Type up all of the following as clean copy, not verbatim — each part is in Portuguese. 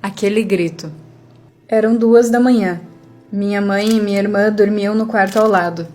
Aquele grito. Eram 2 da manhã. Minha mãe e minha irmã dormiam no quarto ao lado.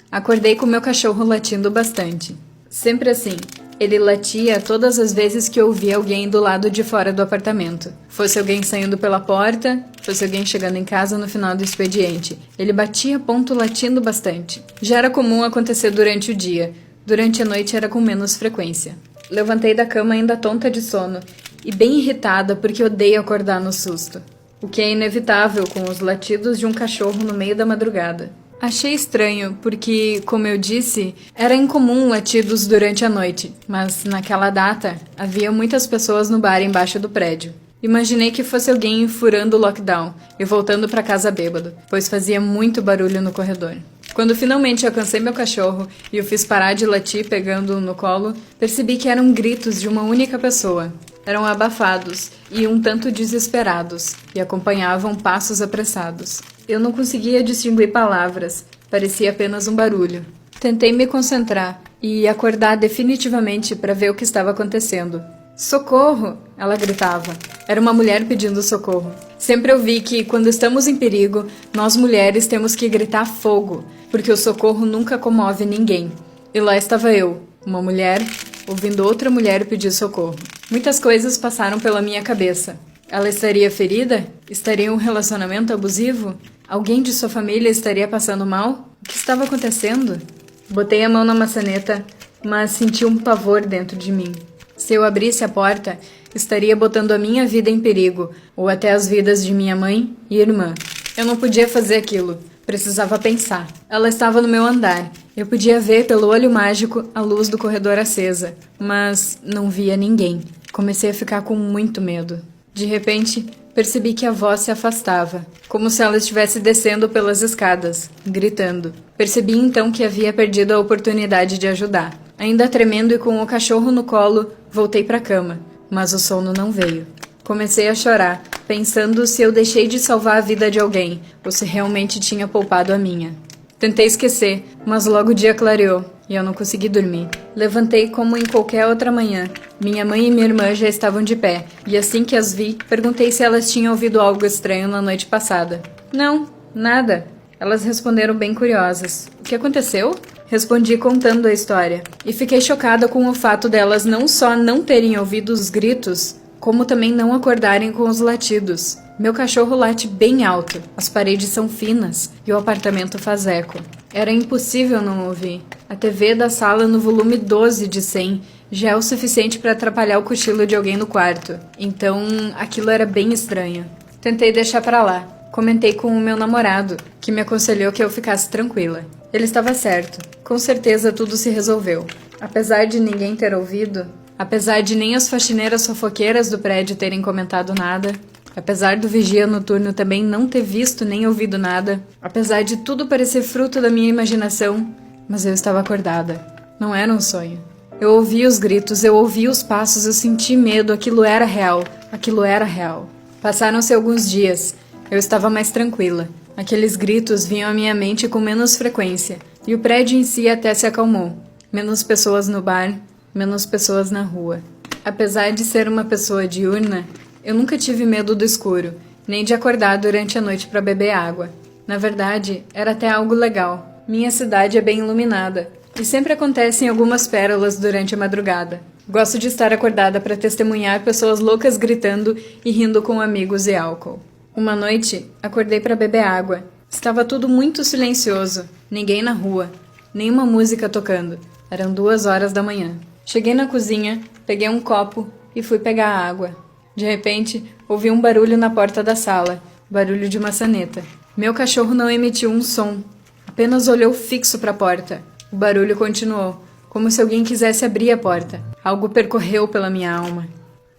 Acordei com meu cachorro latindo bastante. Sempre assim. Ele latia todas as vezes que ouvia alguém do lado de fora do apartamento. Fosse alguém saindo pela porta, fosse alguém chegando em casa no final do expediente. Ele batia ponto latindo bastante. Já era comum acontecer durante o dia. Durante a noite era com menos frequência. Levantei da cama ainda tonta de sono e bem irritada porque odeio acordar no susto. O que é inevitável com os latidos de um cachorro no meio da madrugada. Achei estranho porque, como eu disse, era incomum latidos durante a noite, mas naquela data havia muitas pessoas no bar embaixo do prédio. Imaginei que fosse alguém furando o lockdown e voltando para casa bêbado, pois fazia muito barulho no corredor. Quando finalmente alcancei meu cachorro e o fiz parar de latir pegando-o no colo, percebi que eram gritos de uma única pessoa. Eram abafados e um tanto desesperados, e acompanhavam passos apressados. Eu não conseguia distinguir palavras, parecia apenas um barulho. Tentei me concentrar e acordar definitivamente para ver o que estava acontecendo. "Socorro!" ela gritava. Era uma mulher pedindo socorro. Sempre ouvi que, quando estamos em perigo, nós mulheres temos que gritar fogo, porque o socorro nunca comove ninguém. E lá estava eu, uma mulher, ouvindo outra mulher pedir socorro. Muitas coisas passaram pela minha cabeça. Ela estaria ferida? Estaria em um relacionamento abusivo? Alguém de sua família estaria passando mal? O que estava acontecendo? Botei a mão na maçaneta, mas senti um pavor dentro de mim. Se eu abrisse a porta, estaria botando a minha vida em perigo, ou até as vidas de minha mãe e irmã. Eu não podia fazer aquilo. Precisava pensar. Ela estava no meu andar. Eu podia ver pelo olho mágico a luz do corredor acesa, mas não via ninguém. Comecei a ficar com muito medo. De repente, percebi que a voz se afastava, como se ela estivesse descendo pelas escadas, gritando. Percebi então que havia perdido a oportunidade de ajudar. Ainda tremendo e com o cachorro no colo, voltei para a cama, mas o sono não veio. Comecei a chorar, pensando se eu deixei de salvar a vida de alguém, ou se realmente tinha poupado a minha. Tentei esquecer, mas logo o dia clareou, e eu não consegui dormir. Levantei como em qualquer outra manhã. Minha mãe e minha irmã já estavam de pé, e assim que as vi, perguntei se elas tinham ouvido algo estranho na noite passada. "Não, nada." Elas responderam bem curiosas. "O que aconteceu?" Respondi contando a história, e fiquei chocada com o fato delas não só não terem ouvido os gritos, como também não acordarem com os latidos. Meu cachorro late bem alto, as paredes são finas e o apartamento faz eco. Era impossível não ouvir. A TV da sala no volume 12 de 100 já é o suficiente para atrapalhar o cochilo de alguém no quarto. Então, aquilo era bem estranho. Tentei deixar para lá. Comentei com o meu namorado, que me aconselhou que eu ficasse tranquila. Ele estava certo. Com certeza tudo se resolveu. Apesar de ninguém ter ouvido, apesar de nem as faxineiras fofoqueiras do prédio terem comentado nada, apesar do vigia noturno também não ter visto nem ouvido nada, apesar de tudo parecer fruto da minha imaginação, mas eu estava acordada. Não era um sonho. Eu ouvi os gritos, eu ouvi os passos, eu senti medo, aquilo era real. Aquilo era real. Passaram-se alguns dias. Eu estava mais tranquila. Aqueles gritos vinham à minha mente com menos frequência, e o prédio em si até se acalmou. Menos pessoas no bar, menos pessoas na rua. Apesar de ser uma pessoa diurna, eu nunca tive medo do escuro, nem de acordar durante a noite para beber água. Na verdade, era até algo legal. Minha cidade é bem iluminada, e sempre acontecem algumas pérolas durante a madrugada. Gosto de estar acordada para testemunhar pessoas loucas gritando e rindo com amigos e álcool. Uma noite, acordei para beber água. Estava tudo muito silencioso, ninguém na rua, nenhuma música tocando. Eram 2 horas da manhã. Cheguei na cozinha, peguei um copo e fui pegar a água. De repente, ouvi um barulho na porta da sala, barulho de maçaneta. Meu cachorro não emitiu um som, apenas olhou fixo para a porta. O barulho continuou, como se alguém quisesse abrir a porta. Algo percorreu pela minha alma.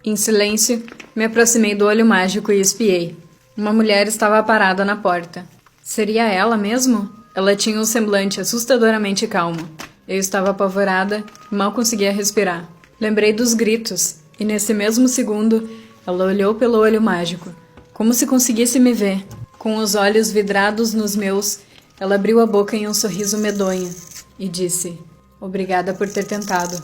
Em silêncio, me aproximei do olho mágico e espiei. Uma mulher estava parada na porta. Seria ela mesmo? Ela tinha um semblante assustadoramente calmo. Eu estava apavorada e mal conseguia respirar. Lembrei dos gritos, e nesse mesmo segundo, ela olhou pelo olho mágico, como se conseguisse me ver. Com os olhos vidrados nos meus, ela abriu a boca em um sorriso medonho e disse: "Obrigada por ter tentado."